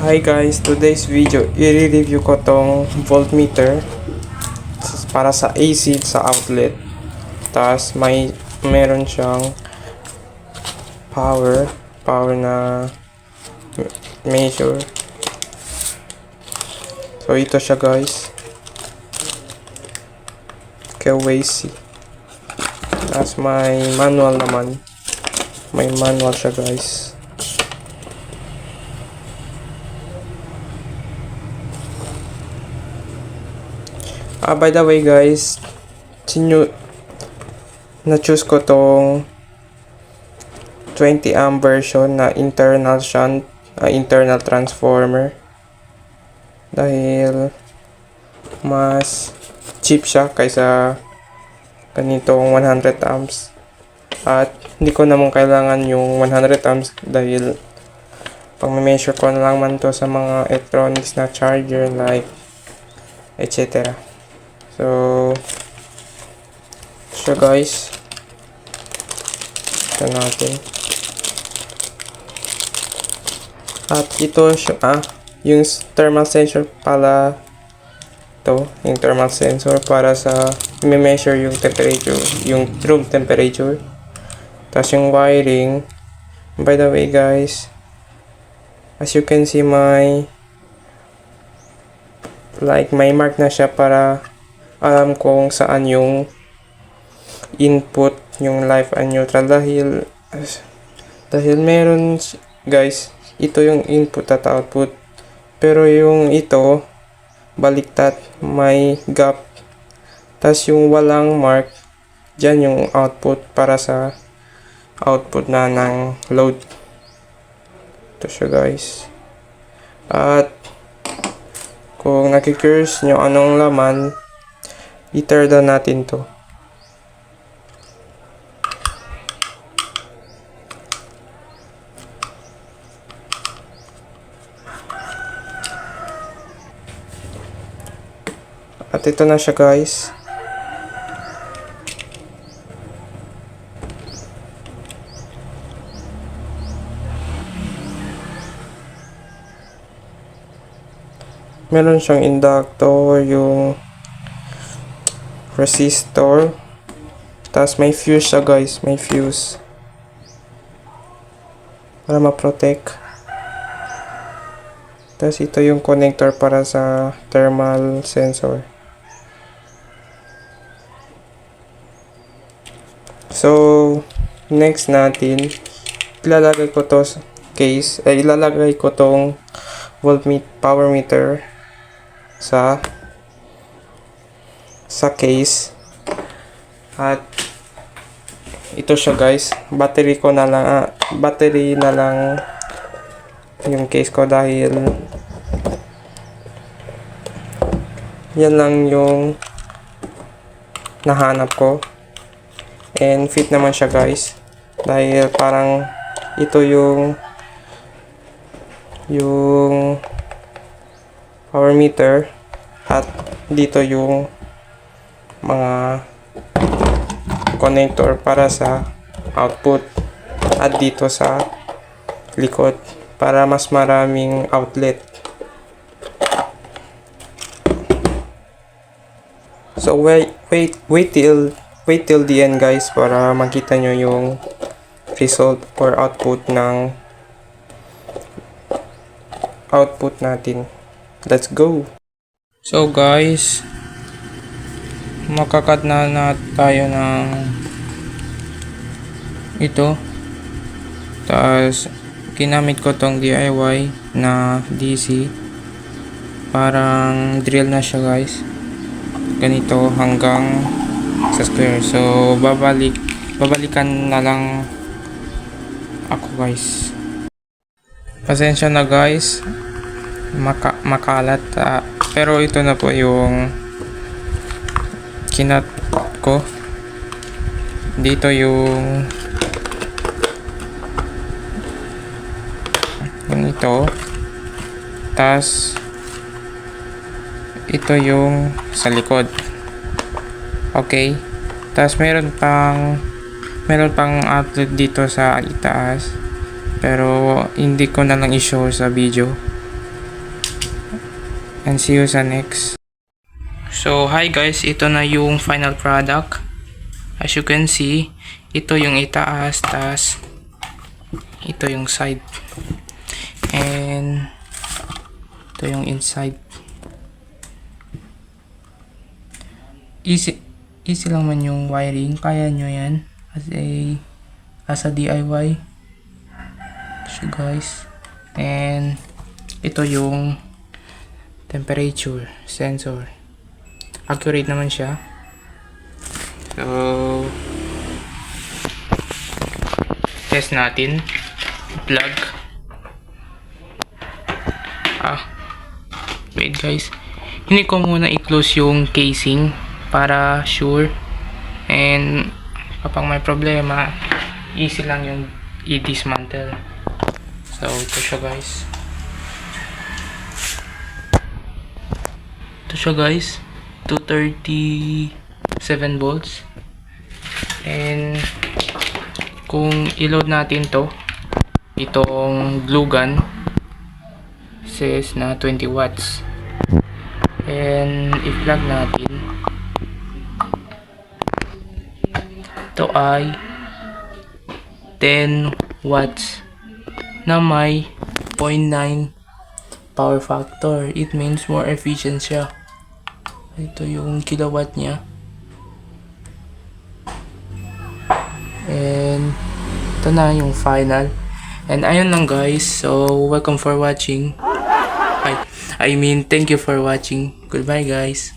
Hi guys, today's video i-review ko tong voltmeter para sa AC sa outlet. Tapos meron siyang power na measure. So ito siya guys. KWC. Tapos may manual naman. May manual siya guys. By the way guys, na-choose ko tong 20 amp version na internal shunt, internal transformer. Dahil mas cheap siya kaysa ganitong 100 amps. At hindi ko naman kailangan yung 100 amps dahil pag measure ko na lang man to sa mga electronics na charger like etc. So, siya guys. Ito natin. At ito siya, yung thermal sensor pala ito, yung thermal sensor para sa measure yung temperature, yung room temperature. Tapos yung wiring, by the way guys, as you can see may mark na siya para alam kung saan yung input, yung live and neutral dahil meron guys, ito yung input at output, pero yung ito baliktad, may gap. Tas yung walang mark dyan yung output para sa output na ng load. Ito siya guys. At kung nakikurious nyo anong laman, i-tear down natin to. At ito na siya guys. Meron siyang inductor, yung resistor, tapos may fuse siya guys, may fuse para ma-protect. Tapos ito yung connector para sa thermal sensor. So next natin, ilalagay ko to sa case, ilalagay ko tong power meter sa case. At ito siya guys, battery na lang yung case ko dahil yan lang yung nahanap ko, and fit naman siya guys dahil parang ito yung power meter at dito yung mga connector para sa output at dito sa likod para mas maraming outlet. So wait till the end guys para makita nyo yung result or output ng output natin. Let's go. So guys, makakat na tayo ng ito. Tapos ginamit ko tong DIY na DC. Parang drill na siya guys. Ganito hanggang sa square. So babalikan na lang ako guys. Pasensya na guys, makalat, pero ito na po yung kinat ko. Dito yung ganito, tas ito yung sa likod. Okay, tas meron pang outlet dito sa itaas, pero hindi ko na lang i-show sa video And see you sa next. So hi guys, ito na yung final product. As you can see, ito yung itaas, tas ito yung side. And ito yung inside. Easy lang man yung wiring, kaya nyo yan as a DIY. So guys, and ito yung temperature sensor, accurate naman siya. So test natin, plug. Wait guys, hindi ko muna i-close yung casing para sure, and kapag may problema easy lang yung i-dismantle. So ito siya guys, 237 volts. And kung i-load natin itong glue gun says na 20 watts, and i-plug natin, ito ay 10 watts na may 0.9 power factor. It means more efficient siya. Ito yung kilowatt niya. And ito na yung final. And ayun lang guys. So welcome for watching. I mean thank you for watching. Goodbye guys.